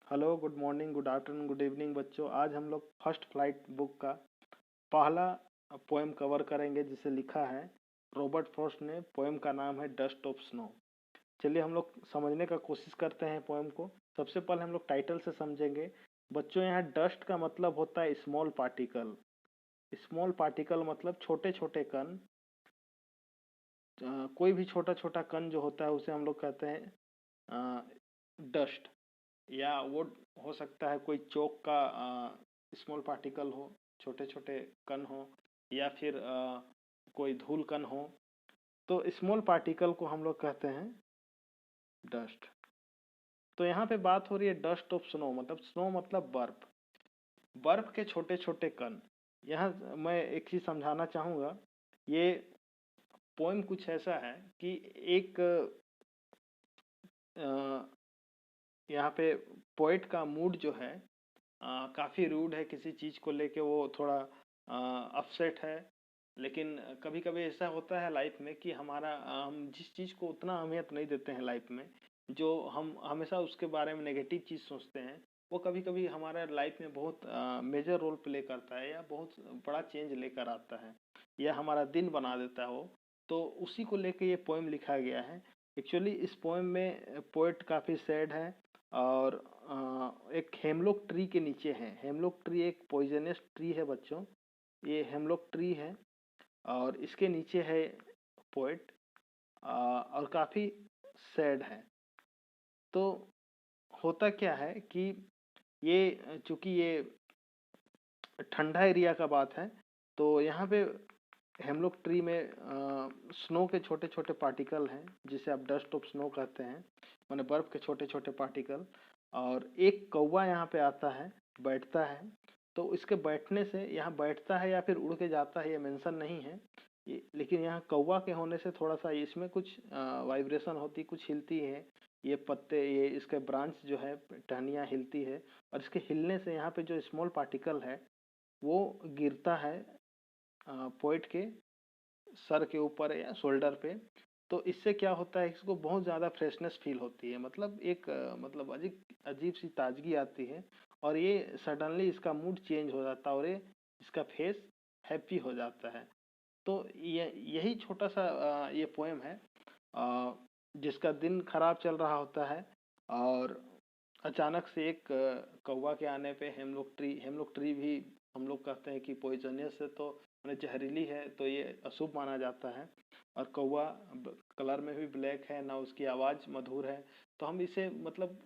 Hello, good morning, good afternoon, good evening बच्चों। आज हम लोग फर्स्ट फ्लाइट बुक का पहला पोएम कवर करेंगे जिसे लिखा है रॉबर्ट फ्रॉस्ट ने। पोएम का नाम है डस्ट ऑफ स्नो। चलिए हम लोग समझने का कोशिश करते हैं पोएम को। सबसे पहले हम लोग टाइटल से समझेंगे। बच्चों, यहाँ डस्ट का मतलब होता है स्मॉल पार्टिकल। स्मॉल पार्टिकल मतलब छोटे छोटे कण। कोई भी छोटा छोटा कण जो होता है उसे हम लोग कहते हैं डस्ट। या वो हो सकता है कोई चौक का स्मॉल पार्टिकल हो, छोटे छोटे कण हो, या फिर कोई धूल कण हो। तो स्मॉल पार्टिकल को हम लोग कहते हैं डस्ट। तो यहाँ पे बात हो रही है डस्ट ऑफ स्नो, मतलब स्नो मतलब बर्फ। बर्फ के छोटे छोटे कण। यहाँ मैं एक चीज समझाना चाहूंगा। ये पोएम कुछ ऐसा है कि एक यहाँ पे पोएट का मूड जो है काफ़ी रूड है, किसी चीज़ को लेके वो थोड़ा अपसेट है। लेकिन कभी कभी ऐसा होता है लाइफ में कि हम जिस चीज़ को उतना अहमियत नहीं देते हैं लाइफ में, जो हम हमेशा उसके बारे में नेगेटिव चीज़ सोचते हैं, वो कभी कभी हमारे लाइफ में बहुत मेजर रोल प्ले करता है या बहुत बड़ा चेंज लेकर आता है, या हमारा दिन बना देता है वो। तो उसी को लेके ये पोएम लिखा गया है। एक्चुअली इस पोएम में पोएट काफ़ी सैड है। और एक हेमलॉक ट्री के नीचे है। हेमलॉक ट्री एक पॉइजनस ट्री है बच्चों। ये हेमलॉक ट्री है और इसके नीचे है पोएट, और काफ़ी सैड है। तो होता क्या है कि ये चूंकि ये ठंडा एरिया का बात है, तो यहाँ पे हेमलॉक ट्री में स्नो के छोटे छोटे पार्टिकल हैं जिसे आप डस्ट ऑफ स्नो कहते हैं, माने बर्फ के छोटे छोटे पार्टिकल। और एक कौवा यहाँ पे आता है, बैठता है। तो इसके बैठने से, यहाँ बैठता है या फिर उड़ के जाता है ये मेंशन नहीं है, लेकिन यहाँ कौवा के होने से थोड़ा सा इसमें कुछ वाइब्रेशन होती, कुछ हिलती है। ये पत्ते, ये इसके ब्रांच जो है, टहनियाँ हिलती है। और इसके हिलने से यहाँ पे जो स्मॉल पार्टिकल है वो गिरता है पोइट के सर के ऊपर या शोल्डर पे। तो इससे क्या होता है, इसको बहुत ज़्यादा फ्रेशनेस फील होती है, मतलब एक मतलब अजीब अजीब सी ताजगी आती है। और ये सडनली इसका मूड चेंज हो जाता है और ये इसका फेस हैप्पी हो जाता है। तो ये यही छोटा सा ये पोएम है। अ, जिसका दिन खराब चल रहा होता है और अचानक से एक कौवा के आने पे हेमलॉक ट्री भी हम लोग कहते हैं कि पॉइजनियस है, तो मैंने जहरीली है, तो ये अशुभ माना जाता है। और कौवा कलर में भी ब्लैक है ना, उसकी आवाज़ मधुर है। तो हम इसे मतलब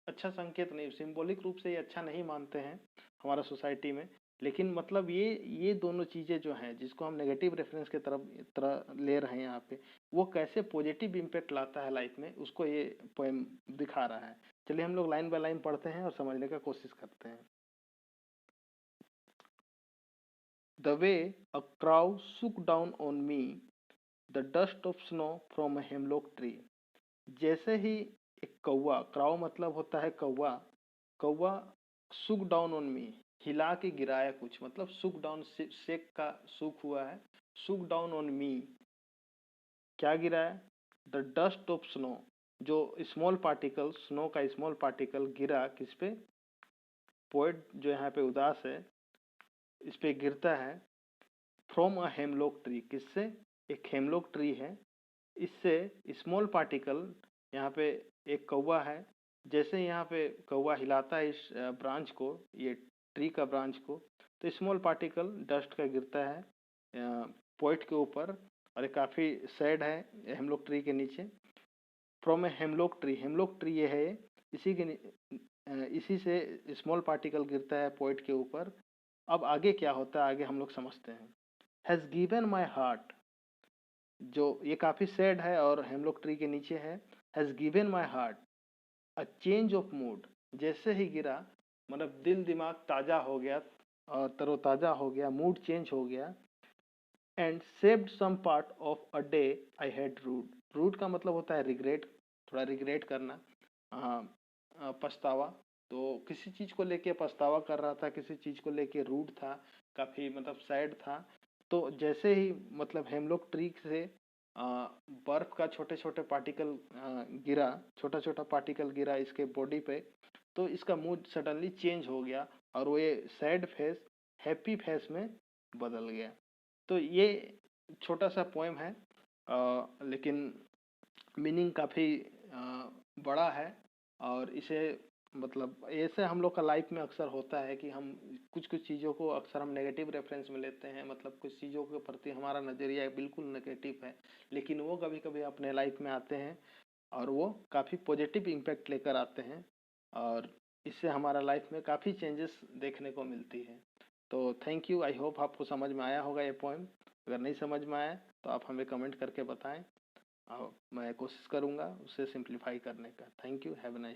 अच्छा संकेत नहीं, सिंबॉलिक रूप से ये अच्छा नहीं मानते हैं हमारा सोसाइटी में। लेकिन मतलब ये दोनों चीज़ें जो हैं जिसको हम नेगेटिव रेफरेंस के तरह ले रहे हैं यहाँ पे, वो कैसे पॉजिटिव इम्पैक्ट लाता है लाइफ में, उसको ये पोएम दिखा रहा है। चलिए हम लोग लाइन बाय लाइन पढ़ते हैं और समझने का कोशिश करते हैं। The way a crowd shook down on me the dust of snow from a hemlock tree। जैसे ही एक कौवा, क्राउ मतलब होता है कौवा, कौवा सुक डाउन ऑन मी, हिला के गिराया कुछ, मतलब सुक डाउन, शेक का सुक हुआ है। सुक डाउन ऑन मी, क्या गिराया? द डस्ट ऑफ स्नो, जो स्मॉल पार्टिकल, स्नो का स्मॉल पार्टिकल गिरा किस पे? पोएट जो यहाँ पे उदास है इस पे गिरता है। फ्रॉम अ हेमलॉक ट्री, किससे? एक हेमलॉक ट्री है, इससे स्मॉल पार्टिकल। यहाँ पे एक कौवा है, जैसे यहाँ पे कौवा हिलाता है इस ब्रांच को, ये ट्री का ब्रांच को, तो स्मॉल पार्टिकल डस्ट का गिरता है पॉइंट के ऊपर। और ये काफ़ी सैड है हेमलॉक ट्री के नीचे। From a hemlock tree, hemlock tree ये है, इसी के इसी से स्मॉल पार्टिकल गिरता है पॉइंट के ऊपर। अब आगे क्या होता है, आगे हम लोग समझते हैं। हैज़ गिवन माई हार्ट, जो ये काफ़ी सैड है और हेमलॉक ट्री के नीचे है। Has given my heart a change of mood, जैसे ही गिरा मतलब दिल दिमाग ताज़ा हो गया और तरोताज़ा हो गया, मूड चेंज हो गया। And saved some part of a day I had rude, rude का मतलब होता है रिग्रेट, थोड़ा रिग्रेट करना, पछतावा। तो किसी चीज़ को लेके पछतावा कर रहा था, किसी चीज़ को लेके रूड था, काफ़ी मतलब सैड था। तो जैसे ही मतलब हेमलॉक ट्री से बर्फ का छोटे छोटे पार्टिकल गिरा, छोटा छोटा पार्टिकल गिरा इसके बॉडी पे, तो इसका मूड सडनली चेंज हो गया और वो ये सैड फेस हैप्पी फेस में बदल गया। तो ये छोटा सा पोएम है, लेकिन मीनिंग काफ़ी बड़ा है। और इसे मतलब ऐसे हम लोग का लाइफ में अक्सर होता है कि हम कुछ कुछ चीज़ों को अक्सर हम नेगेटिव रेफरेंस में लेते हैं, मतलब कुछ चीज़ों के प्रति हमारा नज़रिया बिल्कुल नेगेटिव है, लेकिन वो कभी कभी अपने लाइफ में आते हैं और वो काफ़ी पॉजिटिव इम्पैक्ट लेकर आते हैं, और इससे हमारा लाइफ में काफ़ी चेंजेस देखने को मिलती है। तो थैंक यू, आई होप आपको समझ में आया होगा ये पोएम। अगर नहीं समझ में आया तो आप हमें कमेंट करके बताएं, और मैं कोशिश करूंगा उसे सिंप्लीफाई करने का। Thank you, have a nice